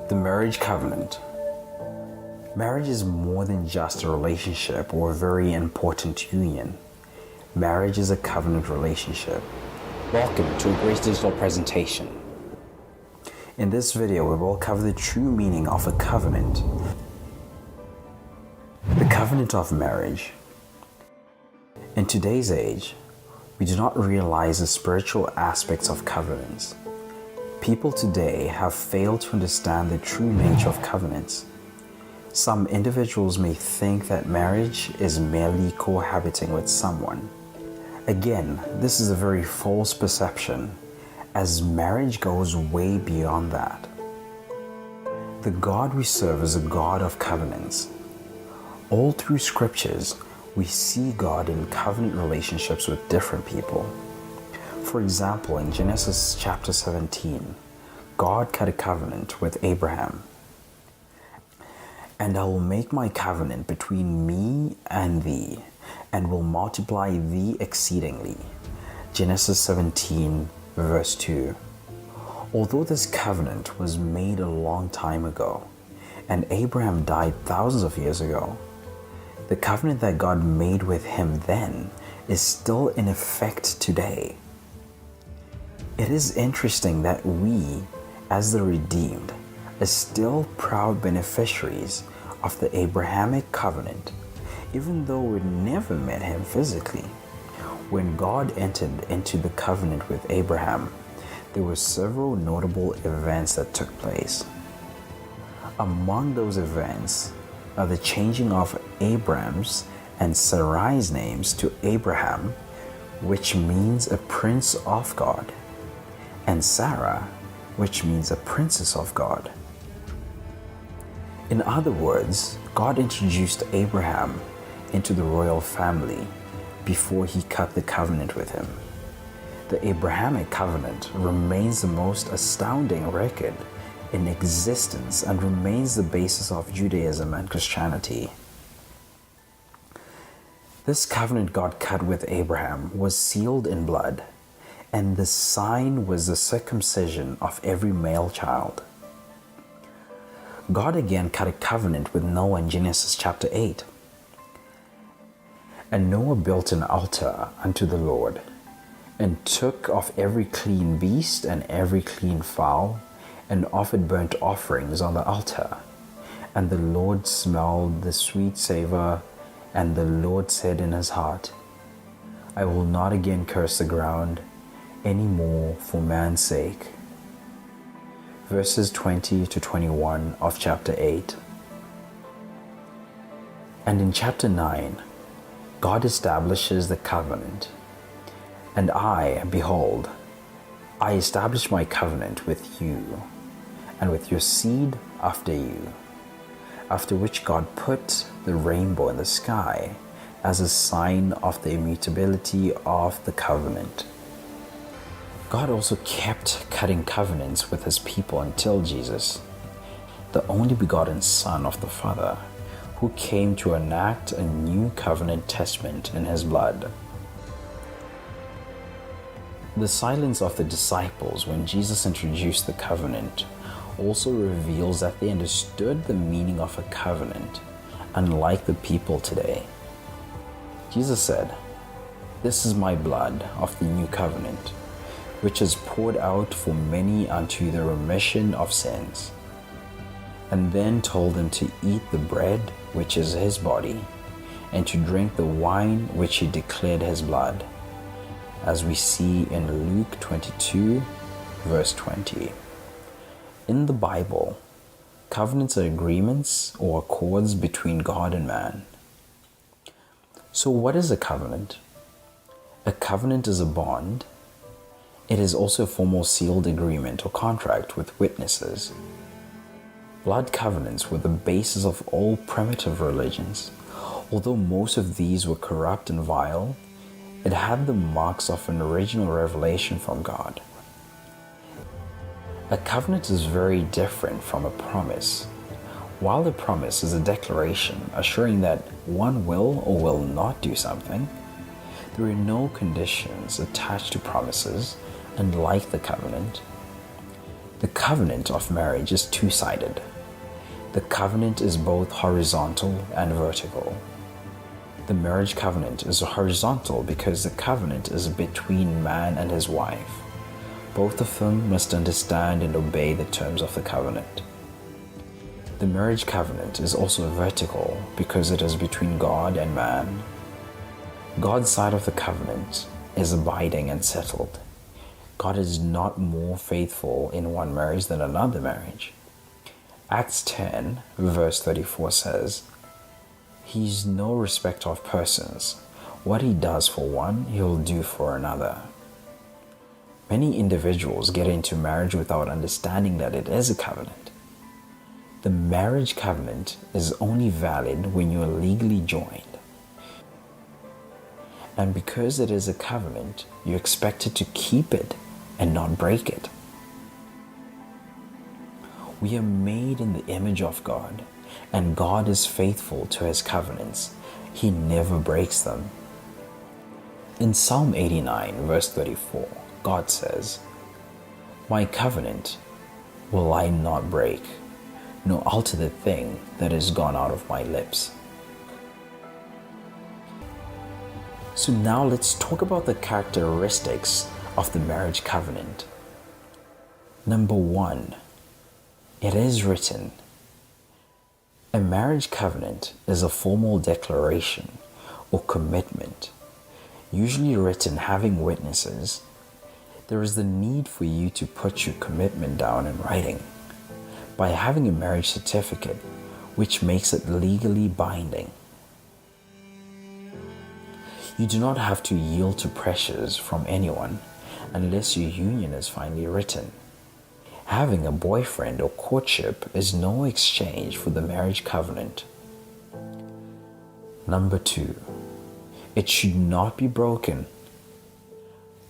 The marriage covenant. Marriage is more than just a relationship or a very important union. Marriage is a covenant relationship. Welcome to a Grace Digital presentation. In this video, we will cover the true meaning of a covenant. The covenant of marriage. In today's age, we do not realize the spiritual aspects of covenants. People today have failed to understand the true nature of covenants. Some individuals may think that marriage is merely cohabiting with someone. Again, this is a very false perception, as marriage goes way beyond that. The God we serve is a God of covenants. All through scriptures, we see God in covenant relationships with different people. For example, in Genesis chapter 17, God cut a covenant with Abraham. And I will make my covenant between me and thee, and will multiply thee exceedingly. Genesis 17, verse 2. Although this covenant was made a long time ago, and Abraham died thousands of years ago, the covenant that God made with him then is still in effect today. It is interesting that we, as the redeemed, are still proud beneficiaries of the Abrahamic covenant, even though we never met him physically. When God entered into the covenant with Abraham, there were several notable events that took place. Among those events are the changing of Abram's and Sarai's names to Abraham, which means a prince of God, and Sarah, which means a princess of God. In other words, God introduced Abraham into the royal family before he cut the covenant with him. The Abrahamic covenant remains the most astounding record in existence and remains the basis of Judaism and Christianity. This covenant God cut with Abraham was sealed in blood, and the sign was the circumcision of every male child. God again cut a covenant with Noah in Genesis chapter 8. And Noah built an altar unto the Lord, and took of every clean beast and every clean fowl, and offered burnt offerings on the altar. And the Lord smelled the sweet savor, and the Lord said in his heart, I will not again curse the ground any more for man's sake. Verses 20 to 21 of chapter 8. And in chapter 9, God establishes the covenant. And I, behold, I establish my covenant with you, and with your seed after you. After which God put the rainbow in the sky as a sign of the immutability of the covenant. God also kept cutting covenants with his people until Jesus, the only begotten Son of the Father, who came to enact a new covenant testament in his blood. The silence of the disciples when Jesus introduced the covenant also reveals that they understood the meaning of a covenant, unlike the people today. Jesus said, This is my blood of the new covenant, which is poured out for many unto the remission of sins. And then told them to eat the bread, which is his body, and to drink the wine, which he declared his blood, as we see in Luke 22, verse 20. In the Bible, covenants are agreements or accords between God and man. So what is a covenant? A covenant is a bond. It is also a formal sealed agreement or contract with witnesses. Blood covenants were the basis of all primitive religions. Although most of these were corrupt and vile, it had the marks of an original revelation from God. A covenant is very different from a promise. While a promise is a declaration assuring that one will or will not do something, there are no conditions attached to promises, unlike the covenant. The covenant of marriage is two-sided. The covenant is both horizontal and vertical. The marriage covenant is horizontal because the covenant is between man and his wife. Both of them must understand and obey the terms of the covenant. The marriage covenant is also vertical because it is between God and man. God's side of the covenant is abiding and settled. God is not more faithful in one marriage than another marriage. Acts 10 verse 34 says, "He's no respecter of persons. What he does for one, he'll do for another." Many individuals get into marriage without understanding that it is a covenant. The marriage covenant is only valid when you are legally joined. And because it is a covenant, you're expected to keep it and not break it. We are made in the image of God, and God is faithful to his covenants. He never breaks them. In Psalm 89 verse 34, God says, "My covenant will I not break, nor alter the thing that is gone out of my lips." So now let's talk about the characteristics of the marriage covenant. Number 1, it is written. A marriage covenant is a formal declaration or commitment, usually written having witnesses. There is the need for you to put your commitment down in writing by having a marriage certificate, which makes it legally binding. You do not have to yield to pressures from anyone unless your union is finally written. Having a boyfriend or courtship is no exchange for the marriage covenant. Number 2, it should not be broken.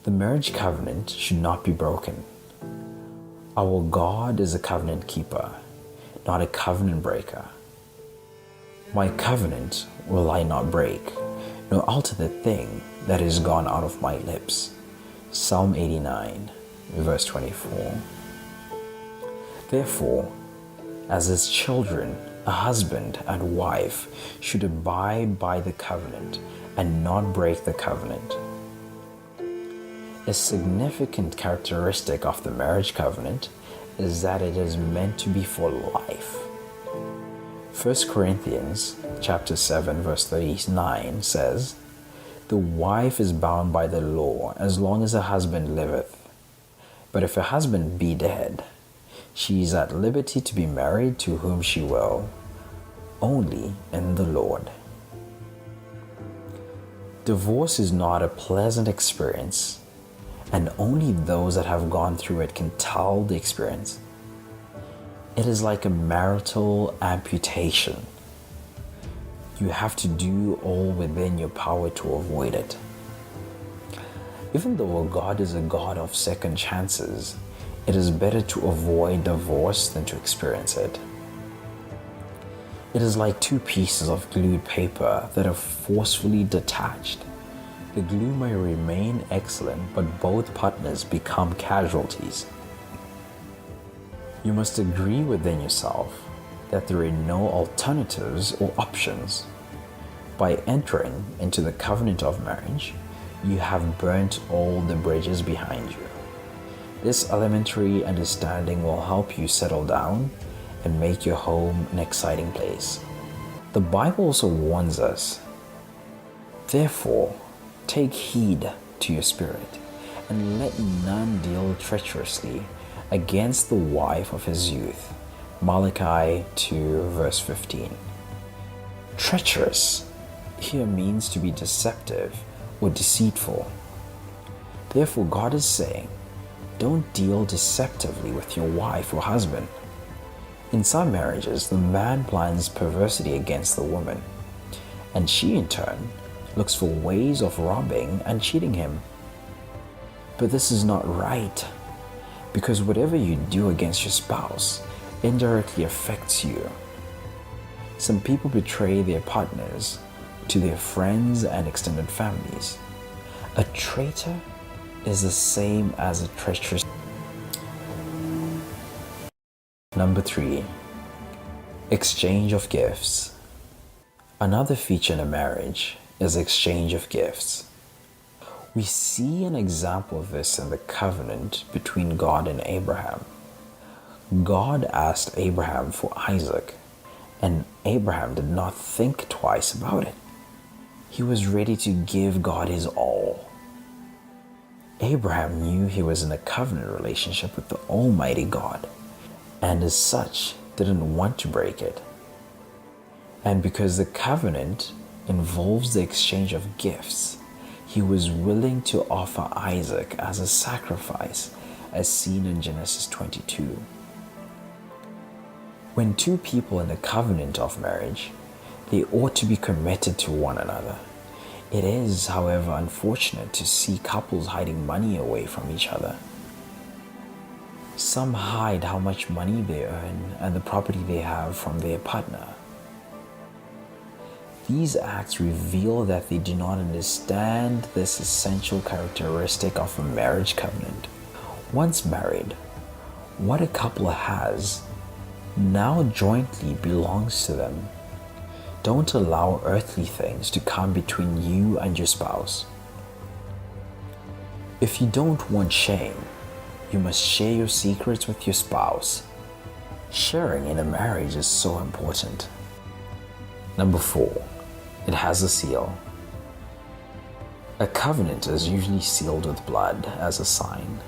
The marriage covenant should not be broken. Our God is a covenant keeper, not a covenant breaker. My covenant will I not break, nor alter the thing that is gone out of my lips. Psalm 89, verse 24. Therefore, as his children, a husband and wife should abide by the covenant and not break the covenant. A significant characteristic of the marriage covenant is that it is meant to be for life. 1 Corinthians chapter 7 verse 39 says, "The wife is bound by the law as long as her husband liveth. But if her husband be dead, she is at liberty to be married to whom she will, only in the Lord." Divorce is not a pleasant experience, and only those that have gone through it can tell the experience. It is like a marital amputation. You have to do all within your power to avoid it. Even though God is a God of second chances, it is better to avoid divorce than to experience it. It is like two pieces of glued paper that are forcefully detached. The glue may remain excellent, but both partners become casualties. You must agree within yourself that there are no alternatives or options. By entering into the covenant of marriage, you have burnt all the bridges behind you. This elementary understanding will help you settle down and make your home an exciting place. The Bible also warns us, "Therefore, take heed to your spirit, and let none deal treacherously against the wife of his youth." Malachi 2 verse 15. Treacherous here means to be deceptive or deceitful. Therefore, God is saying, don't deal deceptively with your wife or husband. In some marriages, the man plans perversity against the woman, and she in turn looks for ways of robbing and cheating him. But this is not right, because whatever you do against your spouse indirectly affects you. Some people betray their partners to their friends and extended families. A traitor is the same as a treacherous. Number 3. Exchange of gifts. Another feature in a marriage is exchange of gifts. We see an example of this in the covenant between God and Abraham. God asked Abraham for Isaac, and Abraham did not think twice about it. He was ready to give God his all. Abraham knew he was in a covenant relationship with the Almighty God, and as such didn't want to break it. And because the covenant involves the exchange of gifts, he was willing to offer Isaac as a sacrifice, as seen in Genesis 22. When two people in a covenant of marriage, they ought to be committed to one another. It is, however, unfortunate to see couples hiding money away from each other. Some hide how much money they earn and the property they have from their partner. These acts reveal that they do not understand this essential characteristic of a marriage covenant. Once married, what a couple has now jointly belongs to them. Don't allow earthly things to come between you and your spouse. If you don't want shame, you must share your secrets with your spouse. Sharing in a marriage is so important. Number 4. It has a seal. A covenant is usually sealed with blood as a sign.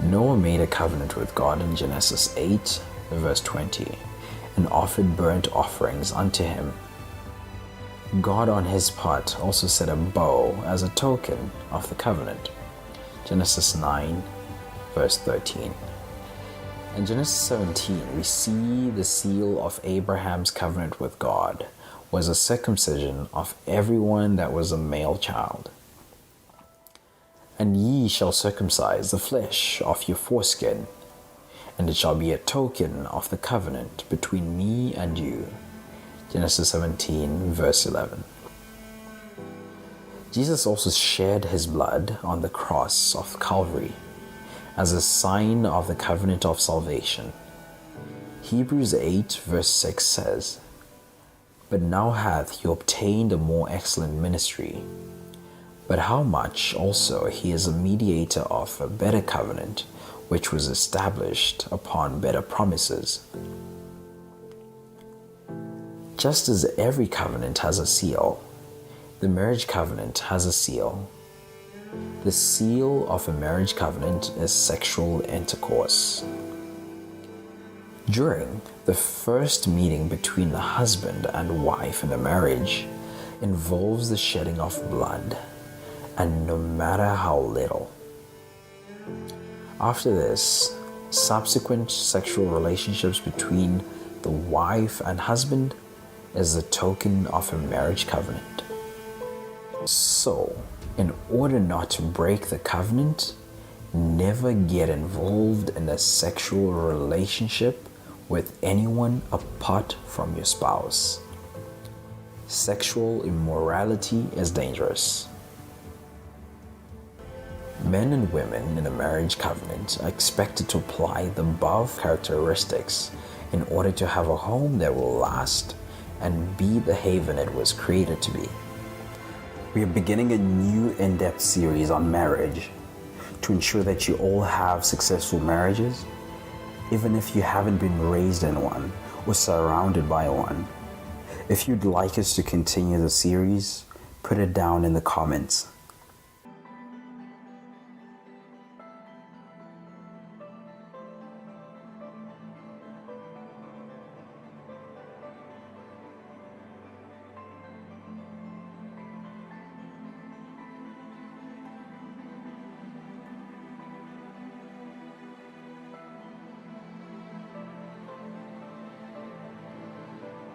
Noah made a covenant with God in Genesis 8, verse 20, and offered burnt offerings unto him. God on his part also set a bow as a token of the covenant. Genesis 9, verse 13. In Genesis 17, we see the seal of Abraham's covenant with God was a circumcision of everyone that was a male child. And ye shall circumcise the flesh of your foreskin, and it shall be a token of the covenant between me and you. Genesis 17, verse 11. Jesus also shed his blood on the cross of Calvary as a sign of the covenant of salvation. Hebrews 8, verse 6 says, But now hath he obtained a more excellent ministry. But how much also he is a mediator of a better covenant, which was established upon better promises. Just as every covenant has a seal, the marriage covenant has a seal. The seal of a marriage covenant is sexual intercourse. During the first meeting between the husband and wife in a marriage involves the shedding of blood, and no matter how little. After this, subsequent sexual relationships between the wife and husband is the token of a marriage covenant. So, in order not to break the covenant, never get involved in a sexual relationship with anyone apart from your spouse. Sexual immorality is dangerous. Men and women in a marriage covenant are expected to apply the above characteristics in order to have a home that will last and be the haven it was created to be. We are beginning a new in-depth series on marriage to ensure that you all have successful marriages, even if you haven't been raised in one or surrounded by one. If you'd like us to continue the series, put it down in the comments.